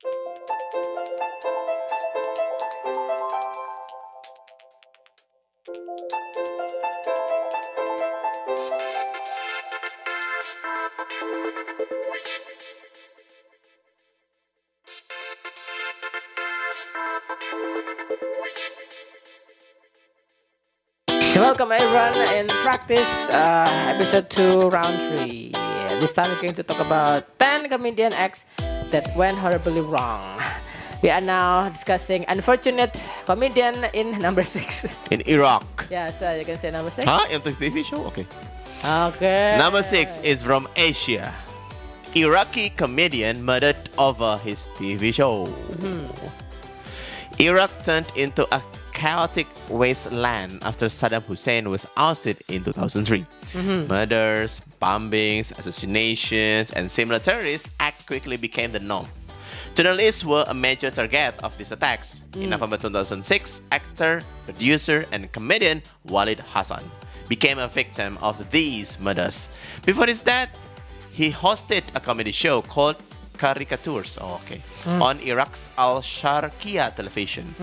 So welcome everyone in Practice episode 2 round 3. This time we're going to talk about 10 comedian acts that went horribly wrong. We are now discussing unfortunate comedian in number 6. In Iraq. Yeah, so you can say number 6. Huh? In the TV show? Okay. Okay. Number 6 is from Asia. Iraqi comedian murdered over his TV show. Iraq turned into a chaotic wasteland after Saddam Hussein was ousted in 2003. Murders, bombings, assassinations, and similar terrorist acts quickly became the norm. Journalists were a major target of these attacks. In November 2006, actor, producer, and comedian Walid Hassan became a victim of these murders. Before his death, he hosted a comedy show called Caricatures on Iraq's Al-Sharqiya television.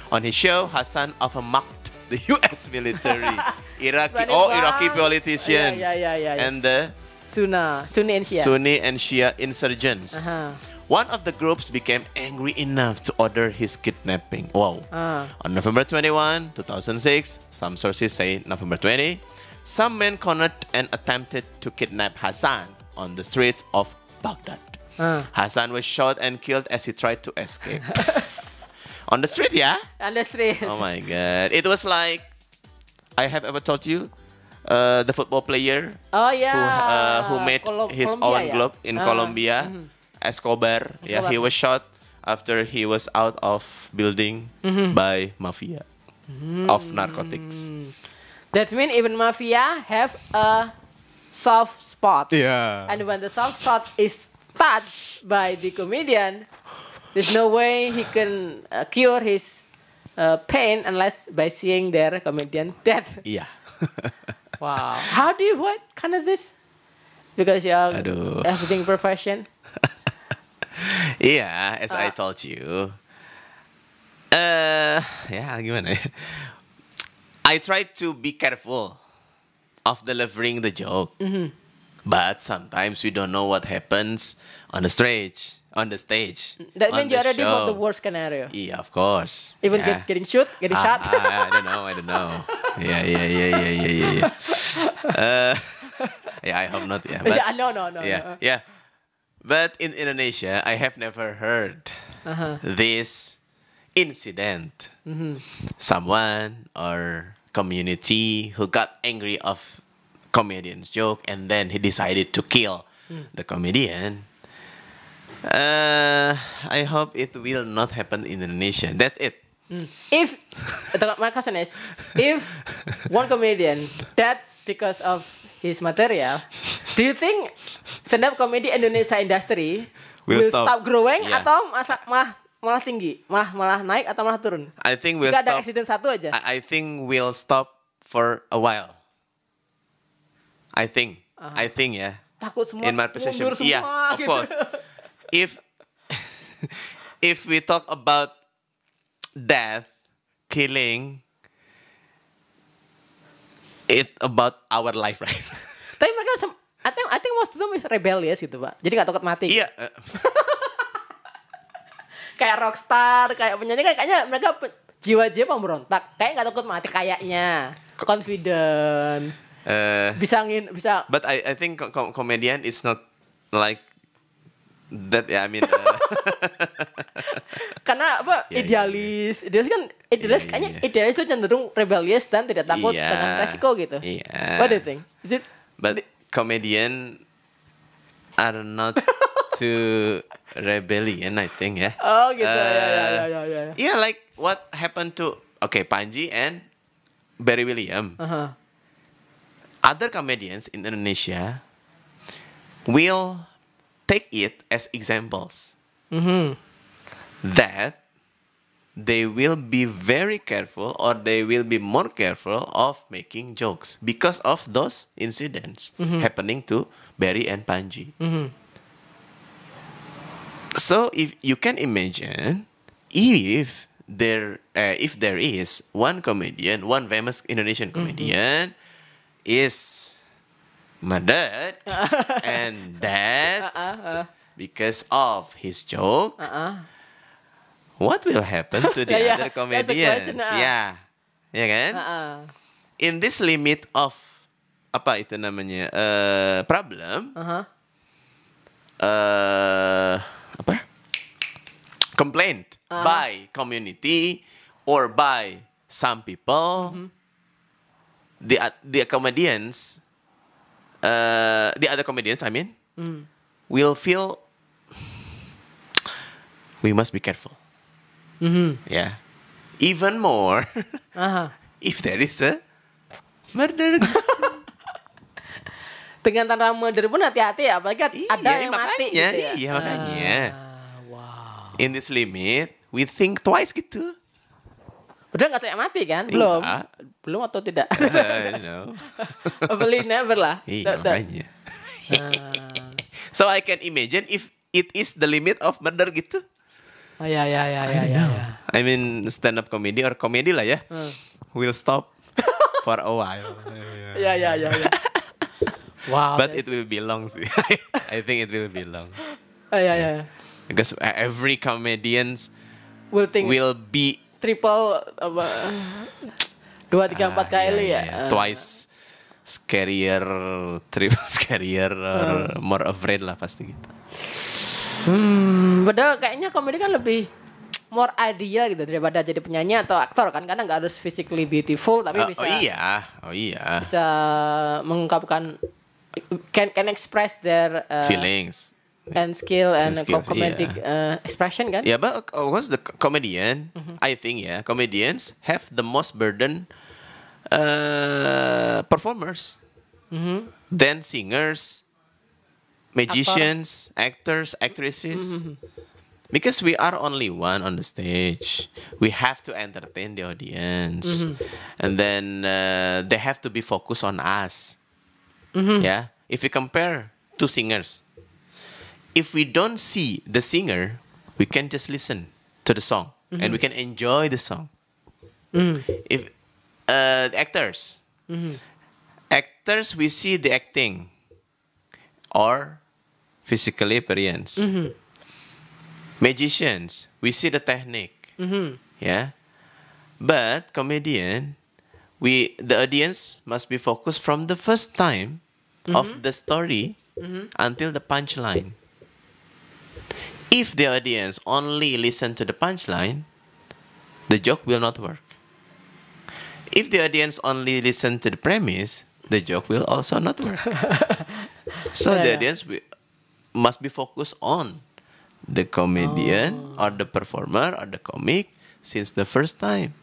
On his show, Hassan often mocked the US military, Iraqi politicians, and the Sunni and Shia insurgents. One of the groups became angry enough to order his kidnapping. On November 21, 2006, some sources say November 20, some men cornered and attempted to kidnap Hassan on the streets of Baghdad. Hassan was shot and killed as he tried to escape. On the street, yeah? On the street. Oh my god. It was like, I have ever told you, the football player who made his own globe in Colombia, Escobar. Yeah, he was shot after he was out of building by mafia of narcotics. That means even mafia have a soft spot. Yeah. And when the soft spot is touched by the comedian, there's no way he can cure his pain unless by seeing their comedian dead. Yeah. Wow. How do you avoid kind of this? Because you're everything profession. Yeah, as I told you. Yeah, gimana ya? I try to be careful of delivering the joke. But sometimes we don't know what happens on the stage. That means you're ready for the worst scenario. Yeah, of course. Even getting shot. I don't know. Yeah. Yeah, I hope not. Yeah, but, no. Yeah. But in Indonesia, I have never heard this incident. Someone or community who got angry of comedian's joke and then he decided to kill the comedian. I hope it will not happen in Indonesia. That's it. If my question is, if one comedian dead because of his material, do you think stand-up comedy Indonesia industry will stop growing atau malah tinggi, malah naik atau malah turun? I think we'll Jika stop. ada accident satu aja. I think we'll stop for a while. I think, yeah. Takut semua In my position, mundur semua, yeah, of gitu. course. If we talk about death, killing, it about our life, right? Tapi mereka, I think most of them is rebellious gitu, Pak. Jadi nggak takut mati. Iya. Kayak rockstar, kayak penyanyi kan kayaknya mereka jiwa-jiwa pemberontak. Kayak nggak takut mati kayaknya. Confident. Bisa. But I think comedian is not like that. Yeah, I mean. Karena apa? Idealis. Idealis kayaknya idealis itu cenderung rebellious dan tidak takut dengan resiko gitu. Yeah. What do you think? Is it? But comedian are not too rebellion, I think, yeah. Oh gitu. Ya. Yeah, like what happened to Panji and Barry William. Other comedians in Indonesia will take it as examples that they will be very careful or they will be more careful of making jokes because of those incidents happening to Barry and Panji. So if you can imagine, if there is one comedian, one famous Indonesian comedian is murdered and dead because of his joke, what will happen to the other comedians? Yeah, ya kan? In this limit of apa itu namanya problem, apa? Complaint by community or by some people, the comedians, the other comedians, I mean, will feel we must be careful. Yeah, even more if there is a murder. Dengan tanda murder pun hati-hati ya, apalagi ada yang mati gitu ya. Iya, makanya. In this limit, we think twice gitu. Udah nggak saya mati kan? Belum atau tidak? No. Hopefully never lah. Iya, makanya. So I can imagine if it is the limit of murder gitu. Ya. I mean stand up comedy or comedy lah ya. Will stop for a while. Ya. Wow. But it will be long sih. I think it will be long. Ya. Because every comedians will be triple 2, 3, 4 kali ya. Twice scarier, triple scarier, or more afraid lah pasti gitu. Padahal kayaknya komedi kan lebih more ideal gitu daripada jadi penyanyi atau aktor kan, karena nggak harus physically beautiful tapi bisa. Oh iya. Bisa mengungkapkan can express their feelings and skill and skills, comedic expression kan? Yeah, but of course the comedian, I think comedians have the most burden performers, then singers, magicians, actors, actresses. Because we are only one on the stage, we have to entertain the audience, and then they have to be focused on us. Yeah, if we compare two singers, if we don't see the singer, we can just listen to the song and we can enjoy the song. If the actors, we see the acting or physical appearance. Magicians, we see the technique. Yeah, but comedian, the audience must be focused from the first time of the story until the punchline. If the audience only listen to the punchline, the joke will not work. If the audience only listen to the premise, the joke will also not work. So the audience must be focused on the comedian or the performer or the comic since the first time.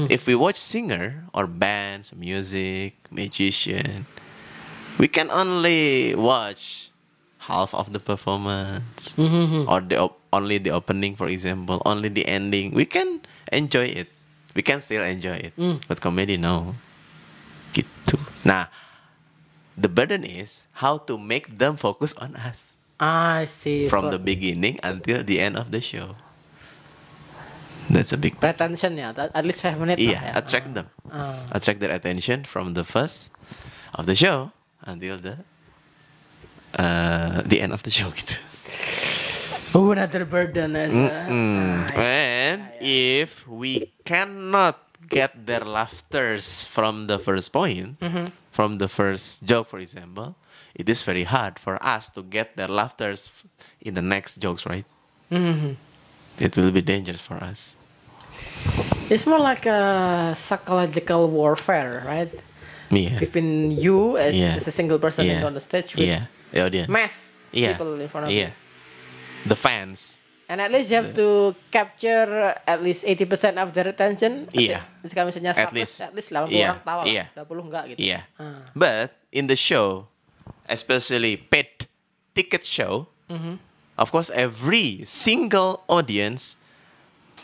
If we watch singer or bands, music, magician, we can only watch half of the performance or only the opening, for example, only the ending. We can enjoy it. We can still enjoy it. But comedy, no. Gitu. Nah, the burden is how to make them focus on us. I see. From the beginning until the end of the show. That's a big pretension ya, at least 5 minutes. Yeah, attract them. Attract their attention from the first of the show until the end of the show gitu. Oh, another burden as and if we cannot get their laughters from the first point, from the first joke, for example, it is very hard for us to get their laughters in the next jokes, right? It will be dangerous for us. It's more like a psychological warfare, right? Yeah. Between you as a single person on the stage with the audience, mass people in front of you. The fans. And at least you have to capture at least 80% of their attention. Jika misalnya 100, at least 80 orang tawa, 20 enggak gitu. But in the show, especially paid ticket show, of course every single audience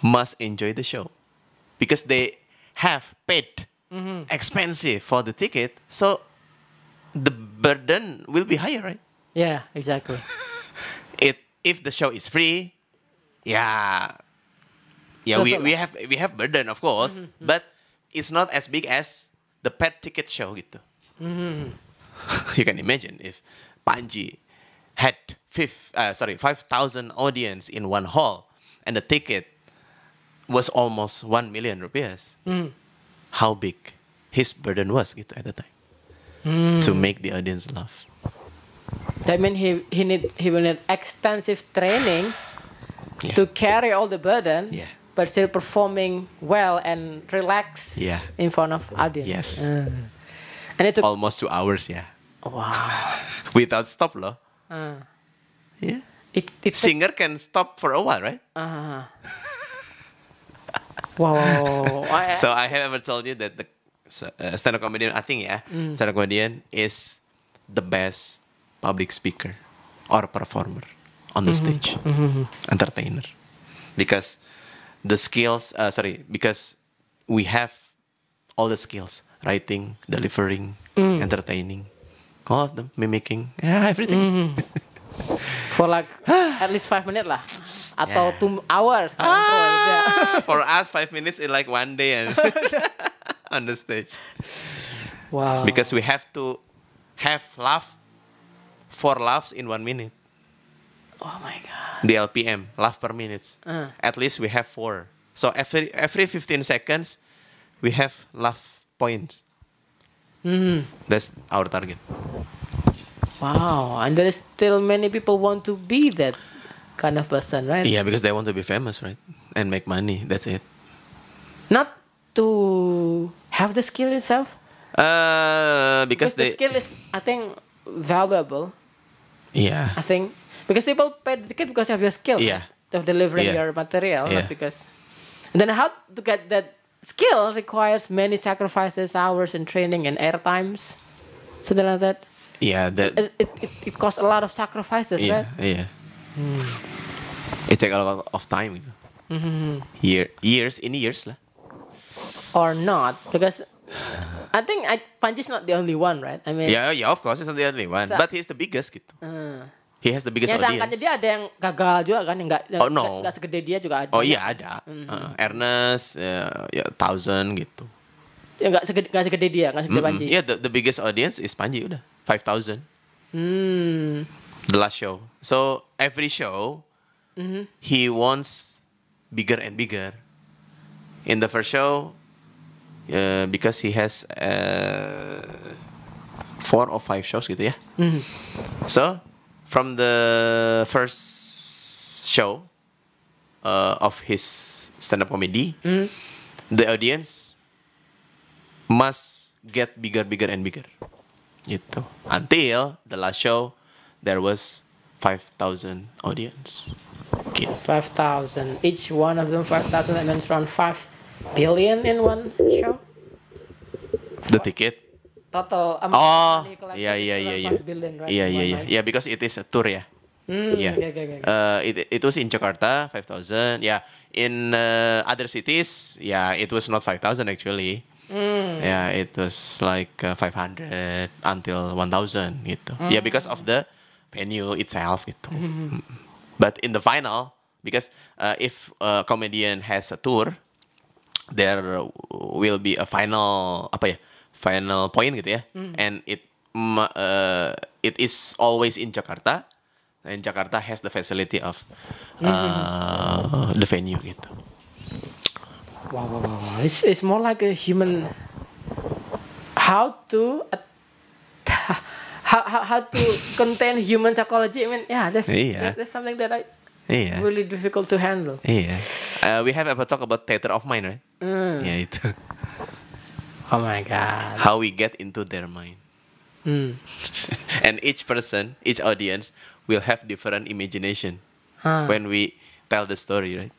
must enjoy the show because they have paid expensive for the ticket, so the burden will be higher, right? Yeah, exactly. if the show is free, yeah, we have burden of course, but it's not as big as the paid ticket show gitu. You can imagine if Panji had 5,000 audience in one hall, and the ticket was almost 1 million rupees. How big his burden was gitu at the time to make the audience laugh. That means he will need extensive training to carry all the burden, but still performing well and relax in front of audience. Yes. And it took almost 2 hours, Wow. Without stop loh. Yeah. It Singer can stop for a while, right? Wow. So I have ever told you that the stand-up comedian, I think stand-up comedian is the best public speaker or performer on the stage, entertainer, because the skills. Because we have all the skills: writing, delivering, entertaining, all of them, mimicking, everything. For like at least 5 minutes lah, atau 2 hours. For us, 5 minutes is like 1 day and on the stage. Wow. Because we have to have 4 laughs in 1 minute. Oh my god. The LPM, laugh per minute. At least we have 4. So every 15 seconds, we have laugh points. That's our target. Wow, and there is still many people want to be that kind of person, right? Yeah, because they want to be famous, right? And make money. That's it. Not to have the skill itself. Because the skill is, I think, valuable. Yeah. I think because people pay the ticket because of your skill. Yeah. Of delivering your material, not because. And then how to get that skill requires many sacrifices, hours, and training and air times, something like that. Yeah, it costs a lot of sacrifices, right? Yeah. It takes a lot of time. Years lah. Or not, because I think Panji's not the only one, right? I mean, yeah, of course, he's not the only one, but he's the biggest gitu. He has the biggest audience. Seangkatnya dia ada yang gagal juga kan, yang nggak segede dia juga ada. Oh iya ada. Ernest, 1,000 gitu. Ya nggak segede dia, nggak segede Panji. Yeah, the biggest audience is Panji udah 5,000. The last show. So every show, he wants bigger and bigger. In the first show, because he has 4 or 5 shows gitu ya. So from the first show of his stand-up comedy, the audience must get bigger and bigger. Gitu. Until the last show, there was 5,000 audience. Gitu. 5,000. Each one of them 5,000. That means around 5 billion in one show. The ticket. Total amount of money collected is around 5 billion, right? Yeah, because it is a tour ya. It was in Jakarta 5,000. Yeah, in other cities, it was not 5,000 actually. Yeah, it was like 500 until 1,000 gitu. Yeah, because of the venue itself gitu. But in the final, because if a comedian has a tour, there will be a final point gitu ya. And it is always in Jakarta, and Jakarta has the facility of the venue gitu. Wow. It's more like a human. How to contain human psychology. I mean, that's something that really difficult to handle. We have ever talked about theater of mind, right? Yeah, itu. Oh my God. How we get into their mind. And each person, each audience will have different imagination when we tell the story, right?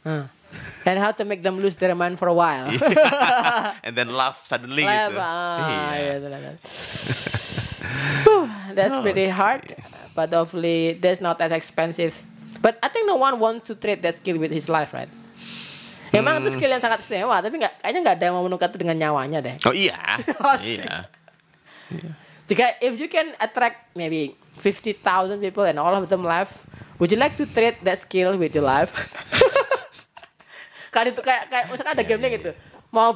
And how to make them lose their mind for a while. And then laugh suddenly. That's pretty hard. But hopefully that's not as expensive. But I think no one wants to trade that skill with his life, right? Memang itu skill yang sangat istimewa, tapi kayaknya nggak ada yang mau menukar itu dengan nyawanya deh. Oh iya. Iya. Jika if you can attract maybe 50,000 people and all of them laugh, would you like to trade that skill with your life? Kan itu kayak misalkan ada gambling gitu. Mau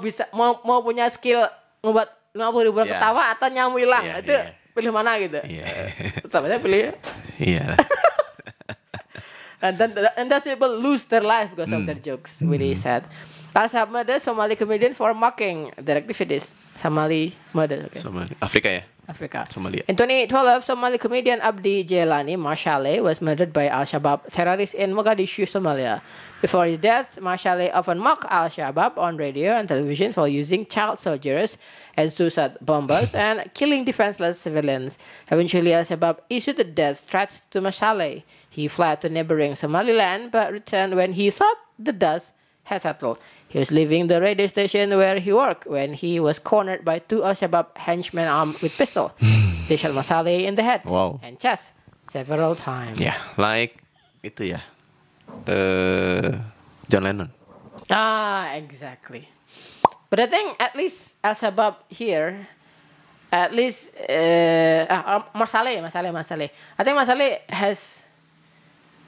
punya skill membuat 50.000 orang ketawa atau nyamu hilang. Itu pilih mana gitu. Tetap aja pilih. And those people lose their life because of their jokes. Really sad. Al-Shabaab murder Somali comedian for mocking their activities. Somali murder. Okay. Somali. Afrika ya? Africa. Somalia. In 2012, Somali comedian Abdi Jailani Marshale was murdered by Al-Shabaab terrorists in Mogadishu, Somalia. Before his death, Marshale often mocked Al-Shabaab on radio and television for using child soldiers and suicide bombers and killing defenseless civilians. Eventually, Al-Shabaab issued a death threat to Marshale. He fled to neighboring Somaliland but returned when he thought the dust had settled. He was leaving the radio station where he worked when he was cornered by 2 Al-Shabaab henchmen armed with pistol. They shot Marshale in the head and chest several times. Yeah, like itu ya. John Lennon. Exactly. But I think at least Al-Shabaab here, at least Marshale. I think Marshale has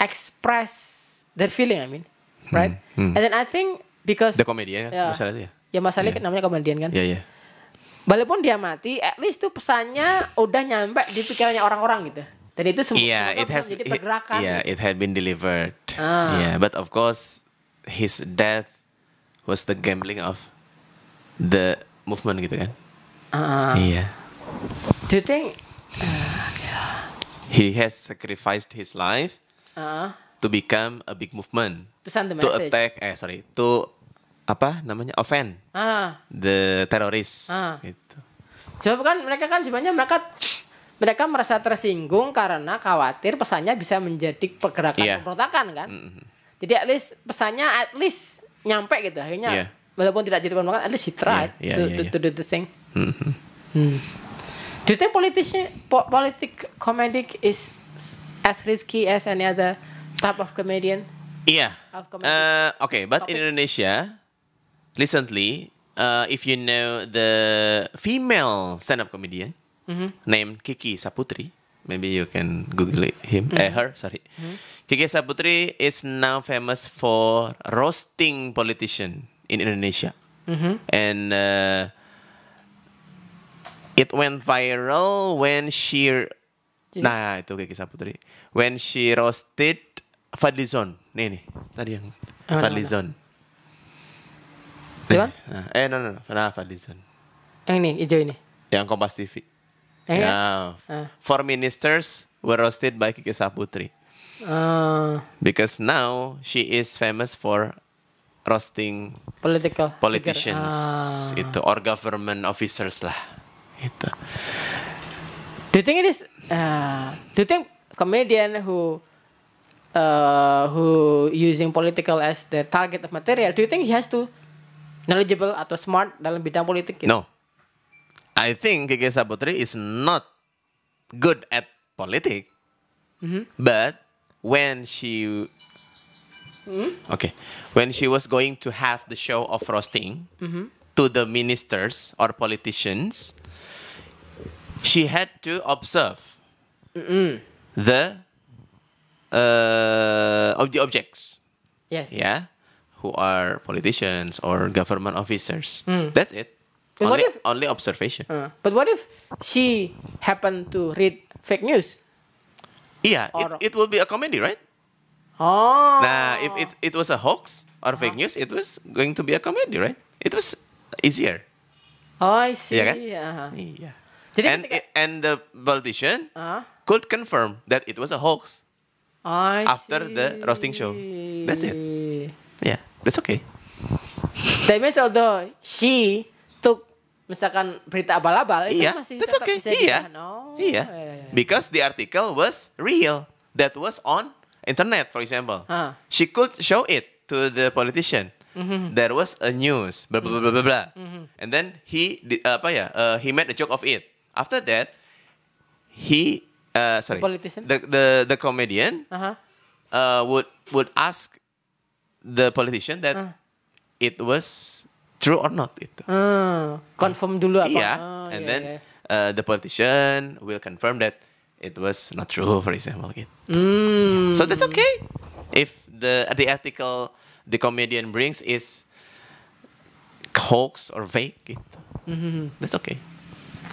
expressed their feeling. I mean, right? And then I think because the comedian kan, Marshale itu ya. Ya Marshale kan namanya komedian kan. Iya. Walaupun dia mati, at least tuh pesannya udah nyampe di pikirannya orang-orang gitu. Dan itu semua bisa menjadi pergerakan. It had been delivered. Yeah, but of course his death was the gambling of the movement gitu kan. Iya. Do you think he has sacrificed his life to become a big movement? To send the to message. Attack, to offend the terrorists. Gitu. Sebab kan mereka sebenarnya mereka merasa tersinggung karena khawatir pesannya bisa menjadi pergerakan pemberontakan kan. Jadi at least pesannya nyampe gitu akhirnya. Walaupun tidak jadi pemberontakan, at least he tried to do the thing. Do you think politic comedic is as risky as any other type of comedian? Yeah. Okay, but in Indonesia, recently, if you know the female stand-up comedian named Kiki Saputri, maybe you can Google her. Kiki Saputri is now famous for roasting politician in Indonesia, and it went viral when she, itu Kiki Saputri, when she roasted Fadlizon. Nih tadi yang Fadlizon. Cuman? Fadlizon. Yang ini, hijau ini. Yang Kompas TV. Four ministers were roasted by Kiki Saputri. Because now she is famous for roasting politicians, itu or government officers lah. Itu. Do you think it is? Do you think comedian who using political as the target of material, do you think he has to knowledgeable atau smart dalam bidang politik gitu? No. I think Kiki Saputri is not good at politics. But when she when she was going to have the show of roasting to the ministers or politicians, she had to observe the objects. Yes. Yeah. Who are politicians or government officers. That's it. Only observation. But what if she happened to read fake news? Yeah, it will be a comedy, right? Nah, if it was a hoax or fake news, it was going to be a comedy, right? It was easier. I see. Yeah, kan? Yeah. And the politician could confirm that it was a hoax after the roasting show. That's it. Yeah, that's okay. That means although she took misalkan berita abal-abal itu masih that's tetap okay. bisa Iya. Because the article was real. That was on internet, for example. She could show it to the politician. There was a news, blah blah blah blah blah. And then he he made a joke of it. After that, the comedian would ask the politician that it was true or not itu. Confirm dulu apa? Iya. And then the politician will confirm that it was not true, for example. Gitu. Mm. So that's okay. If the article the comedian brings is hoax or fake, gitu. That's okay.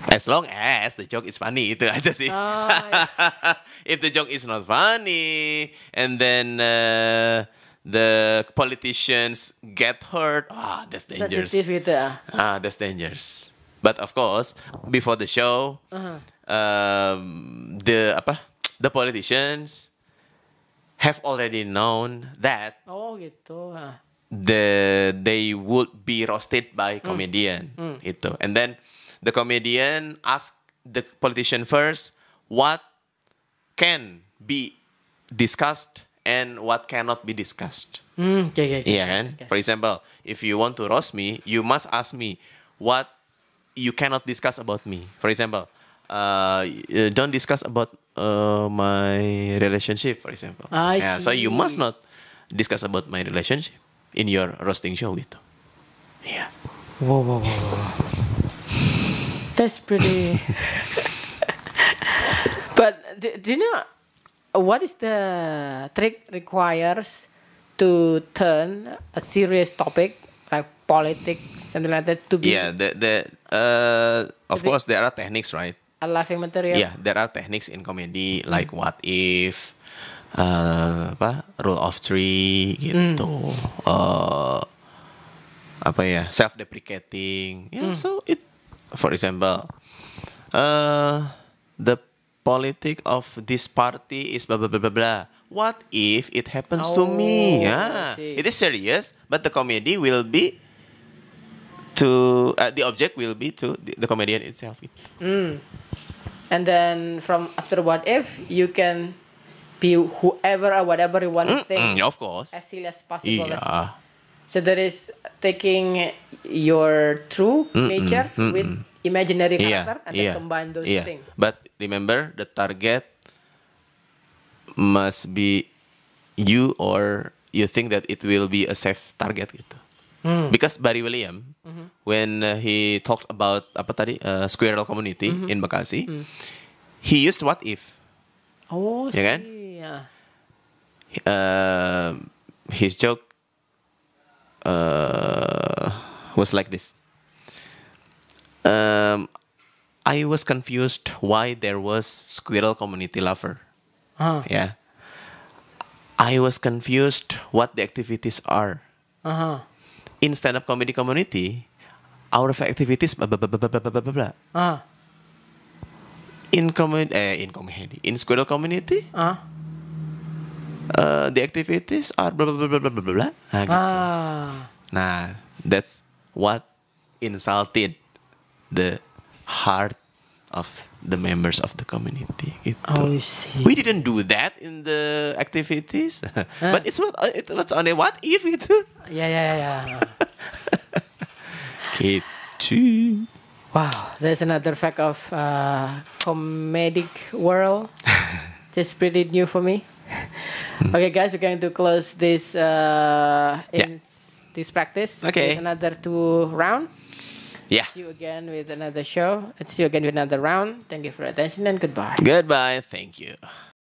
As long as the joke is funny, itu aja sih. If the joke is not funny, and then the politicians get hurt, that's dangerous. Sensitif gitu ya. That's dangerous. But of course, before the show, the politicians have already known that Oh gitu. they would be roasted by comedian, itu. And then the comedian asked the politician first what can be discussed and what cannot be discussed. Okay. Iya kan? For example, if you want to roast me, you must ask me what you cannot discuss about me. For example, don't discuss about my relationship, for example. I So you see. must not discuss about my relationship in your roasting show gitu. Yeah. Wow. That's pretty. But do you know what is the trick requires to turn a serious topic like politics, something like that, to be Yeah, of course there are techniques, right? a laughing material? Yeah, there are techniques in comedy like what if, rule of three gitu, self-deprecating. Yeah, so it, for example, the politic of this party is blah blah blah blah blah. What if it happens to me? I see. It is serious, but the comedy will be to the object will be to the comedian itself. And then from after what if, you can be whoever or whatever you want to think, Of course. as silly as possible. Yeah. So that is taking your true nature with imaginary character and then combine those things. But remember, the target must be you, or you think that it will be a safe target gitu. Because Barry William, when he talked about squirrel community in Bekasi, he used what if. Oh, Ya kan? see. Yeah. His joke was like this. I was confused why there was squirrel community lover. Yeah. I was confused what the activities are. In stand-up comedy community, our activities blah blah blah blah blah blah blah blah. In squirrel community, the activities are blah blah blah blah blah blah blah. Gitu. Nah, that's what insulted the heart of the members of the community. Gitu. Oh, I see. We didn't do that in the activities, but it's what's on a what if itu. Yeah. Gitu. Wow, there's another fact of comedic world. Just pretty new for me. Okay, guys, we're going to close this this practice Okay. with another 2 round. Yeah. See you again with another show. Let's see you again with another round. Thank you for your attention and goodbye. Goodbye. Thank you.